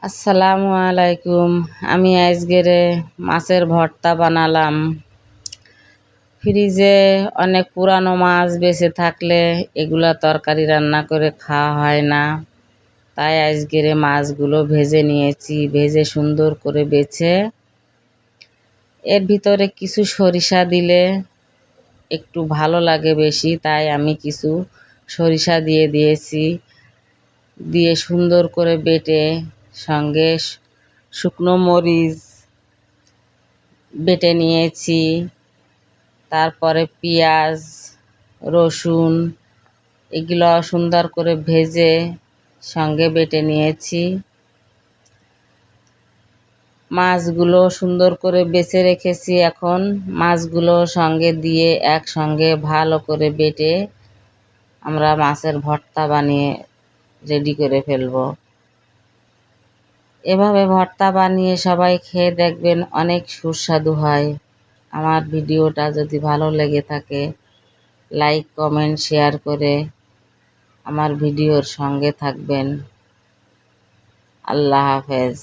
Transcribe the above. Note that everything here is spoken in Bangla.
আসসালামু আলাইকুম। আমি আজকেরে মাছের ভর্তা বানালাম। ফ্রিজে অনেক পুরানো মাছ বেঁচে থাকলে এগুলা তরকারি রান্না করে খাওয়া হয় না, তাই আজকেরে মাছগুলো ভেজে নিয়েছি। ভেজে সুন্দর করে বেছে এর ভিতরে কিছু সরিষা দিলে একটু ভালো লাগে বেশি, তাই আমি কিছু সরিষা দিয়ে দিয়েছি। দিয়ে সুন্দর করে বেটে সঙ্গে শুকনো মরিচ বেটে নিয়েছি। তারপরে পেঁয়াজ, রসুন এগুলো সুন্দর করে ভেজে সঙ্গে বেটে নিয়েছি। মাছগুলো সুন্দর করে বেছে রেখেছি। এখন মাছগুলো সঙ্গে দিয়ে একসঙ্গে ভালো করে বেটে আমরা মাছের ভর্তা বানিয়ে রেডি করে ফেলবো। এভাবে ভর্তা বানিয়ে সবাই খেয়ে দেখবেন, অনেক সুস্বাদু হয়। আমার ভিডিওটা যদি ভালো লেগে থাকে, লাইক কমেন্ট শেয়ার করে আমার ভিডিওর সঙ্গে থাকবেন। আল্লাহ হাফেজ।